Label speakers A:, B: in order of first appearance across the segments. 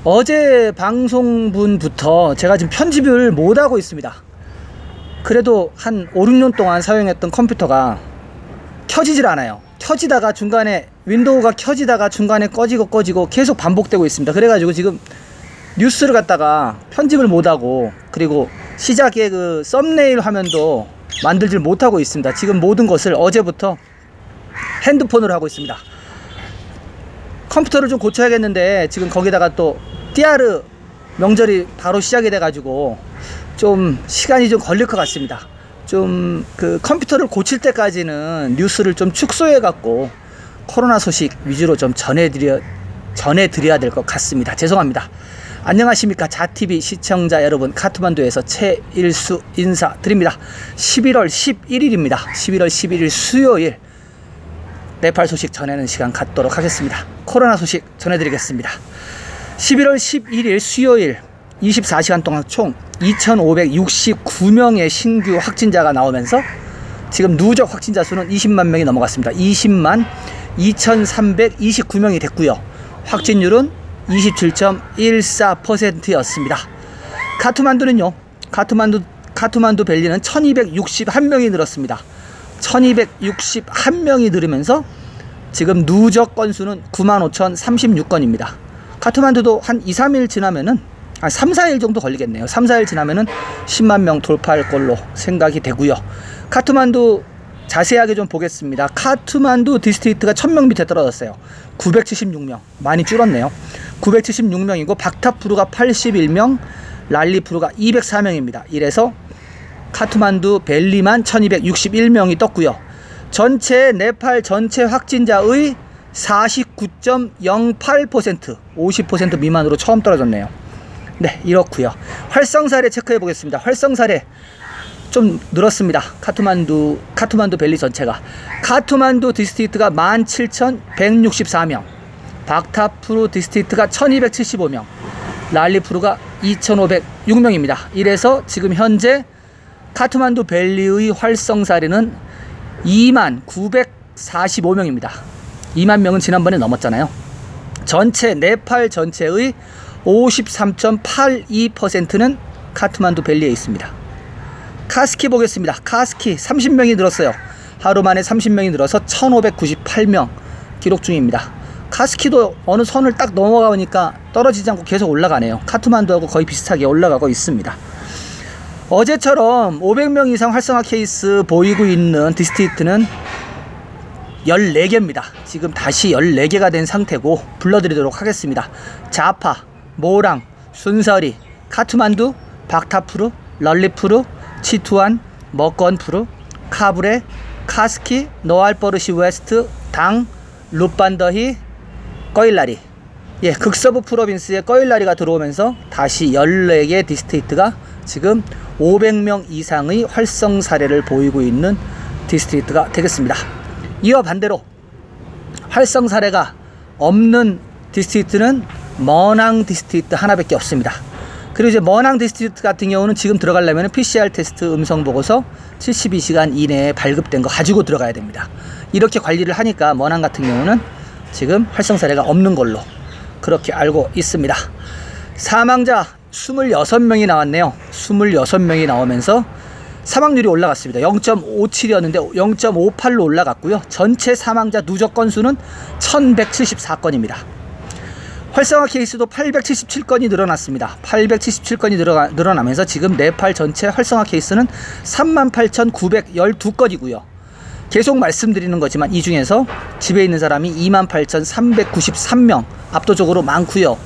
A: 어제 방송분부터 제가 지금 편집을 못하고 있습니다. 그래도 한 5, 6년 동안 사용했던 컴퓨터가 켜지질 않아요. 켜지다가 중간에 윈도우가 켜지다가 중간에 꺼지고 계속 반복되고 있습니다. 그래가지고 지금 뉴스를 갖다가 편집을 못하고, 그리고 시작에 그 썸네일 화면도 만들질 못하고 있습니다. 지금 모든 것을 어제부터 핸드폰으로 하고 있습니다. 컴퓨터를 좀 고쳐야겠는데 지금 거기다가 또 띠아르 명절이 바로 시작이 돼가지고 좀 시간이 좀 걸릴 것 같습니다. 좀 그 컴퓨터를 고칠 때까지는 뉴스를 좀 축소해 갖고 코로나 소식 위주로 좀 전해드려야 될 것 같습니다. 죄송합니다. 안녕하십니까, 자TV 시청자 여러분, 카트만두에서 최일수 인사드립니다. 11월 11일입니다 11월 11일 수요일, 네팔 소식 전하는 시간 갖도록 하겠습니다. 코로나 소식 전해드리겠습니다. 11월 11일 수요일 24시간 동안 총 2569명의 신규 확진자가 나오면서 지금 누적 확진자 수는 20만 명이 넘어갔습니다. 20만 2329명이 됐고요. 확진율은 27.14%였습니다. 카트만두는요, 카트만두 벨리는 1261명이 늘었습니다. 1261명이 늘으면서 지금 누적 건수는 95,036건입니다. 카트만두도 한 2, 3일 지나면은 3, 4일 정도 걸리겠네요. 3, 4일 지나면은 10만 명 돌파할 걸로 생각이 되고요. 카트만두 자세하게 좀 보겠습니다. 카트만두 디스트릭트가 1000명 밑에 떨어졌어요. 976명, 많이 줄었네요. 976명이고 박타푸르가 81명, 랄리푸르가 204명입니다. 이래서 카트만두 벨리만 1261명이 떴고요. 전체 네팔 전체 확진자의 49.08%, 50% 미만으로 처음 떨어졌네요. 네, 이렇고요. 활성사례 체크해 보겠습니다. 활성사례 좀 늘었습니다. 카트만두 벨리 전체가. 카트만두 디스트릭트가 17,164명, 박타푸르 디스트릭트가 1275명, 랄리푸르가 2506명입니다. 이래서 지금 현재 카트만두 벨리의 활성사례는 2945명입니다. 2만 명은 지난번에 넘었잖아요. 전체 네팔 전체의 53.82%는 카트만두 벨리에 있습니다. 카스키 보겠습니다. 카스키 30명이 늘었어요. 하루 만에 30명이 늘어서 1598명 기록 중입니다. 카스키도 어느 선을 딱 넘어가니까 떨어지지 않고 계속 올라가네요. 카트만두하고 거의 비슷하게 올라가고 있습니다. 어제처럼 500명 이상 활성화 케이스 보이고 있는 디스트릭트는 14개입니다. 지금 다시 14개가 된 상태고 불러드리도록 하겠습니다. 자파, 모랑, 순서리, 카트만두, 박타푸르, 랄리푸르, 치투안, 머건푸르, 카브레, 카스키, 노알버르시 웨스트, 당, 루반더히, 꺼일라리. 예, 극서부 프로빈스에 꺼일라리가 들어오면서 다시 14개 디스트릭트가 지금 500명 이상의 활성 사례를 보이고 있는 디스트릭트가 되겠습니다. 이와 반대로 활성 사례가 없는 디스트릭트는 머낭 디스트릭트 하나밖에 없습니다. 그리고 이제 머낭 디스트릭트 같은 경우는 지금 들어가려면 PCR 테스트 음성 보고서 72시간 이내에 발급된 거 가지고 들어가야 됩니다. 이렇게 관리를 하니까 머낭 같은 경우는 지금 활성 사례가 없는 걸로 그렇게 알고 있습니다. 사망자 26명이 나왔네요. 26명이 나오면서 사망률이 올라갔습니다. 0.57이었는데 0.58로 올라갔고요. 전체 사망자 누적 건수는 1174건입니다. 활성화 케이스도 877건이 늘어났습니다. 877건이 늘어나면서 지금 네팔 전체 활성화 케이스는 38,912건이고요. 계속 말씀드리는 거지만 이 중에서 집에 있는 사람이 28,393명 압도적으로 많고요.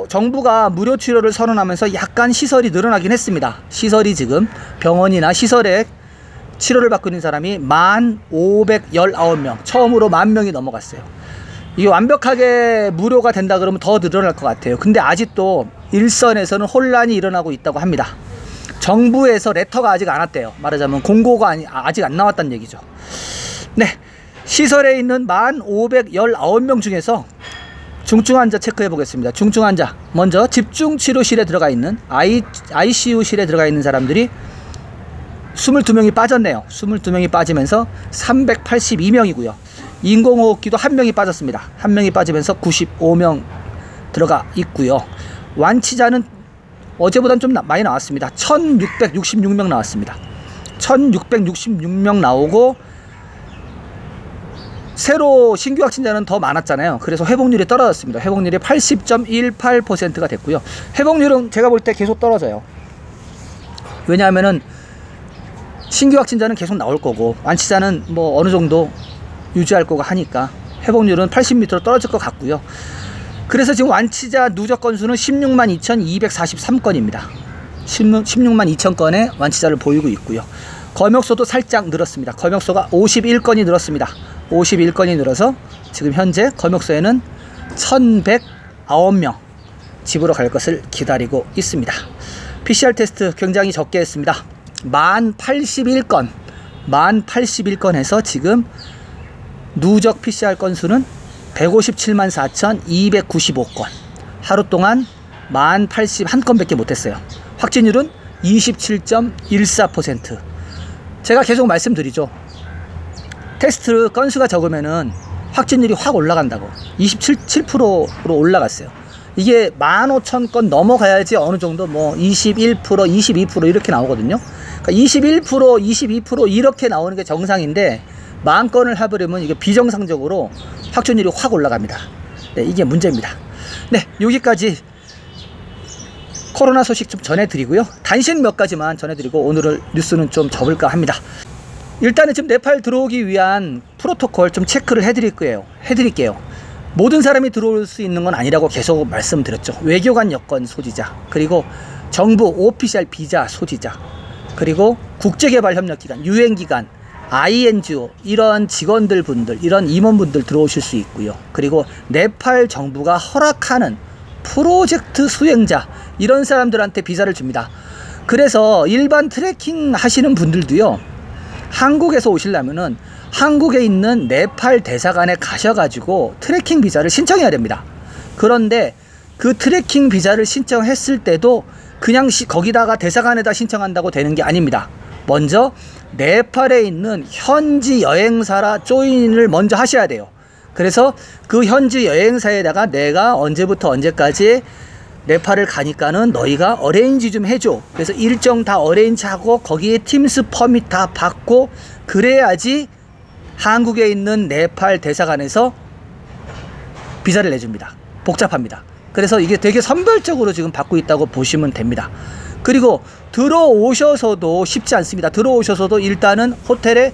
A: 정부가 무료 치료를 선언하면서 약간 시설이 늘어나긴 했습니다. 시설이 지금 병원이나 시설에 치료를 받고 있는 사람이 1519명, 처음으로 10,000명이 넘어갔어요. 이게 완벽하게 무료가 된다 그러면 더 늘어날 것 같아요. 근데 아직도 일선에서는 혼란이 일어나고 있다고 합니다. 정부에서 레터가 아직 안 왔대요. 말하자면 공고가 아직 안 나왔다는 얘기죠. 네, 시설에 있는 1519명 중에서 중증 환자 체크해 보겠습니다. 중증 환자 먼저 집중치료실에 들어가 있는 ICU실에 들어가 있는 사람들이 22명이 빠졌네요. 22명이 빠지면서 382명이고요. 인공호흡기도 1명이 빠졌습니다. 1명이 빠지면서 95명 들어가 있고요. 완치자는 어제보다는 좀 많이 나왔습니다. 1666명 나왔습니다. 1666명 나오고 새로 신규 확진자는 더 많았잖아요. 그래서 회복률이 떨어졌습니다. 회복률이 80.18%가 됐고요. 회복률은 제가 볼 때 계속 떨어져요. 왜냐하면은 신규 확진자는 계속 나올 거고 완치자는 뭐 어느 정도 유지할 거고 하니까 회복률은 80m로 떨어질 것 같고요. 그래서 지금 완치자 누적 건수는 162,243건입니다. 16만 2천 건의 완치자를 보이고 있고요. 검역소도 살짝 늘었습니다. 검역소가 51건이 늘었습니다. 51건이 늘어서 지금 현재 검역소에는 1109명 집으로 갈 것을 기다리고 있습니다. PCR 테스트 굉장히 적게 했습니다. 1081건 해서 지금 누적 PCR 건수는 157만 4,295건. 하루 동안 1081건밖에 못했어요. 확진율은 27.14%. 제가 계속 말씀드리죠. 테스트 건수가 적으면은 확진율이 확 올라간다고. 27% 올라갔어요. 이게 15,000건 넘어가야지 어느 정도 뭐 21%, 22% 이렇게 나오거든요. 그러니까 21%, 22% 이렇게 나오는 게 정상인데 10,000건을 해버리면 이게 비정상적으로 확진율이 확 올라갑니다. 네, 이게 문제입니다. 네, 여기까지 코로나 소식 좀 전해드리고요. 단신 몇 가지만 전해드리고 오늘은 뉴스는 좀 접을까 합니다. 일단은 지금 네팔 들어오기 위한 프로토콜 좀 체크를 해드릴게요. 모든 사람이 들어올 수 있는 건 아니라고 계속 말씀드렸죠. 외교관 여권 소지자, 그리고 정부 오피셜 비자 소지자, 그리고 국제개발협력기관, 유엔기관, INGO 이런 직원들 분들, 이런 임원분들 들어오실 수 있고요. 그리고 네팔 정부가 허락하는 프로젝트 수행자, 이런 사람들한테 비자를 줍니다. 그래서 일반 트레킹 하시는 분들도요, 한국에서 오시려면은 한국에 있는 네팔 대사관에 가셔가지고 트레킹 비자를 신청해야 됩니다. 그런데 그 트레킹 비자를 신청했을 때도 그냥 거기다가 대사관에다 신청한다고 되는 게 아닙니다. 먼저 네팔에 있는 현지 여행사라 조인을 먼저 하셔야 돼요. 그래서 그 현지 여행사에다가 내가 언제부터 언제까지 네팔을 가니까는 너희가 어레인지 좀 해줘. 그래서 일정 다 어레인지하고 거기에 팀스 퍼밋 다 받고 그래야지 한국에 있는 네팔 대사관에서 비자를 내줍니다. 복잡합니다. 그래서 이게 되게 선별적으로 지금 받고 있다고 보시면 됩니다. 그리고 들어오셔서도 쉽지 않습니다. 들어오셔서도 일단은 호텔에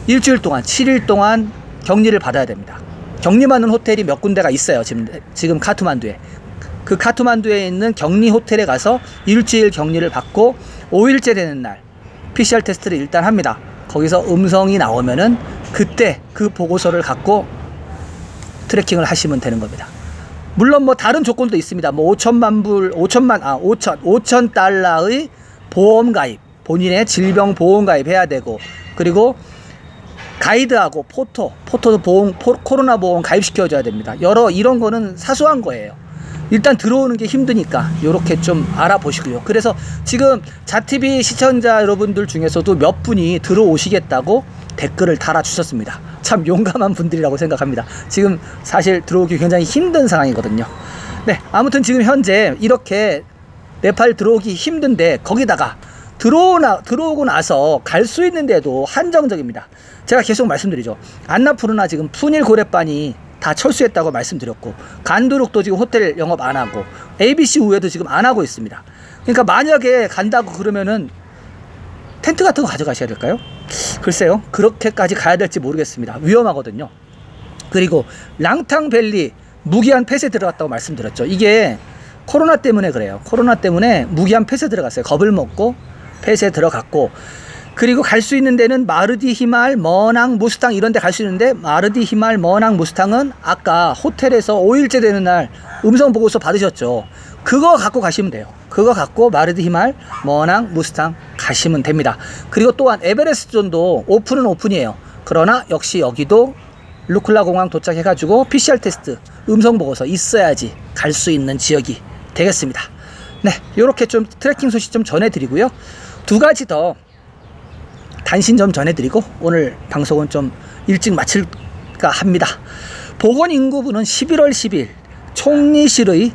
A: 일주일 동안 7일 동안 격리를 받아야 됩니다. 격리받는 호텔이 몇 군데가 있어요. 지금 카트만두에. 그 카트만두에 있는 격리 호텔에 가서 일주일 격리를 받고 5일째 되는 날 PCR 테스트를 일단 합니다. 거기서 음성이 나오면은 그때 그 보고서를 갖고 트래킹을 하시면 되는 겁니다. 물론 뭐 다른 조건도 있습니다. 뭐 5천 달러의 보험 가입, 본인의 질병 보험 가입해야 되고, 그리고 가이드하고 포토도 보험, 코로나 보험 가입시켜줘야 됩니다. 이런 거는 사소한 거예요. 일단 들어오는 게 힘드니까 요렇게 좀 알아보시고요. 그래서 지금 자TV 시청자 여러분들 중에서도 몇 분이 들어오시겠다고 댓글을 달아주셨습니다. 참 용감한 분들이라고 생각합니다. 지금 사실 들어오기 굉장히 힘든 상황이거든요. 네, 아무튼 지금 현재 이렇게 네팔 들어오기 힘든데 거기다가 들어오고 나서 갈 수 있는 데도 한정적입니다. 제가 계속 말씀드리죠. 안나푸르나 지금 푸닐 고레반이 다 철수했다고 말씀드렸고, 간두룩도 지금 호텔 영업 안 하고, ABC 우회도 지금 안 하고 있습니다. 그러니까 만약에 간다고 그러면은 텐트 같은 거 가져가셔야 될까요? 글쎄요, 그렇게까지 가야 될지 모르겠습니다. 위험하거든요. 그리고 랑탕밸리 무기한 폐쇄 들어갔다고 말씀드렸죠. 이게 코로나 때문에 그래요. 코로나 때문에 무기한 폐쇄 들어갔어요. 겁을 먹고 폐쇄 들어갔고, 그리고 갈 수 있는 데는 마르디 히말, 머낭, 무스탕 이런 데 갈 수 있는데, 마르디 히말, 머낭, 무스탕은 아까 호텔에서 5일째 되는 날 음성 보고서 받으셨죠. 그거 갖고 가시면 돼요. 그거 갖고 마르디 히말, 머낭, 무스탕 가시면 됩니다. 그리고 또한 에베레스트존도 오픈은 오픈이에요. 그러나 역시 여기도 루클라 공항 도착해가지고 PCR 테스트 음성 보고서 있어야지 갈 수 있는 지역이 되겠습니다. 네, 요렇게 좀 트래킹 소식 좀 전해드리고요. 두 가지 더 단신 좀 전해드리고 오늘 방송은 좀 일찍 마칠까 합니다. 보건인구부는 11월 10일 총리실의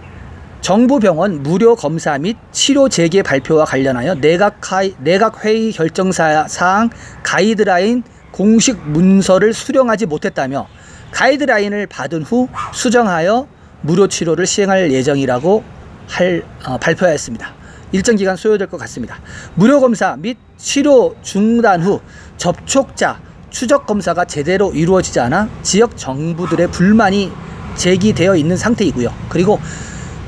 A: 정부병원 무료 검사 및 치료 재개 발표와 관련하여 내각회의 결정사항 가이드라인 공식 문서를 수령하지 못했다며 가이드라인을 받은 후 수정하여 무료 치료를 시행할 예정이라고 발표하였습니다. 일정 기간 소요될 것 같습니다. 무료 검사 및 치료 중단 후 접촉자 추적 검사가 제대로 이루어지지 않아 지역 정부들의 불만이 제기되어 있는 상태이고요. 그리고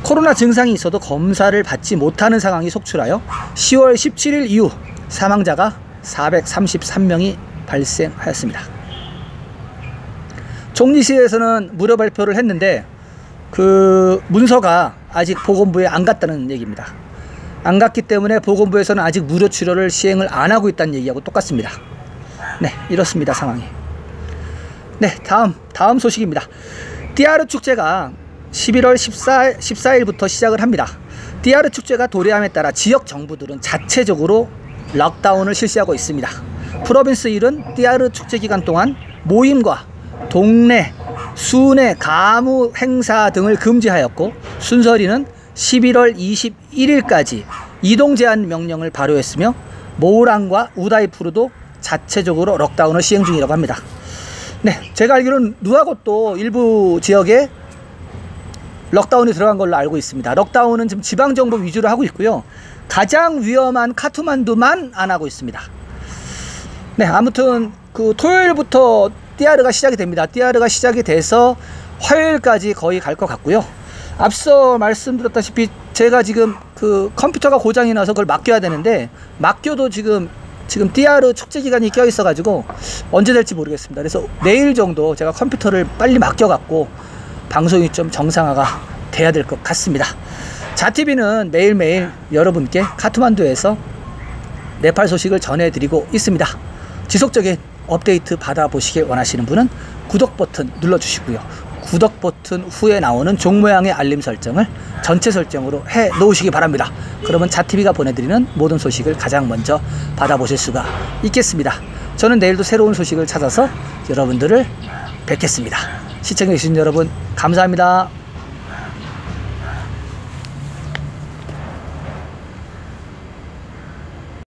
A: 코로나 증상이 있어도 검사를 받지 못하는 상황이 속출하여 10월 17일 이후 사망자가 433명이 발생하였습니다. 총리실에서는 무료 발표를 했는데 그 문서가 아직 보건부에 안 갔다는 얘기입니다. 안 갔기 때문에 보건부에서는 아직 무료 치료를 시행을 안 하고 있다는 얘기하고 똑같습니다. 네, 이렇습니다, 상황이. 네, 다음 소식입니다. 띠아르 축제가 11월 14일부터 시작을 합니다. 띠아르 축제가 도래함에 따라 지역 정부들은 자체적으로 락다운을 실시하고 있습니다. 프로빈스 1은 띠아르 축제 기간 동안 모임과 동네, 순회, 가무 행사 등을 금지하였고, 순서리는 11월 21일까지 이동 제한 명령을 발효했으며 모우랑과 우다이푸르도 자체적으로 럭다운을 시행 중이라고 합니다. 네, 제가 알기로는 누아고또 일부 지역에 럭다운이 들어간 걸로 알고 있습니다. 럭다운은 지금 지방정부 위주로 하고 있고요. 가장 위험한 카트만두만 안 하고 있습니다. 네, 아무튼 그 토요일부터 띠아르가 시작이 됩니다. 띠아르가 시작이 돼서 화요일까지 거의 갈 것 같고요. 앞서 말씀드렸다시피 제가 지금 그 컴퓨터가 고장이 나서 그걸 맡겨야 되는데, 맡겨도 지금 띠아르 축제 기간이 껴 있어 가지고 언제 될지 모르겠습니다. 그래서 내일 정도 제가 컴퓨터를 빨리 맡겨 갖고 방송이 좀 정상화가 돼야 될 것 같습니다. 자TV는 매일매일 여러분께 카트만두에서 네팔 소식을 전해드리고 있습니다. 지속적인 업데이트 받아보시길 원하시는 분은 구독 버튼 눌러주시고요. 구독 버튼 후에 나오는 종 모양의 알림 설정을 전체 설정으로 해 놓으시기 바랍니다. 그러면 자TV가 보내드리는 모든 소식을 가장 먼저 받아보실 수가 있겠습니다. 저는 내일도 새로운 소식을 찾아서 여러분들을 뵙겠습니다. 시청해주신 여러분 감사합니다.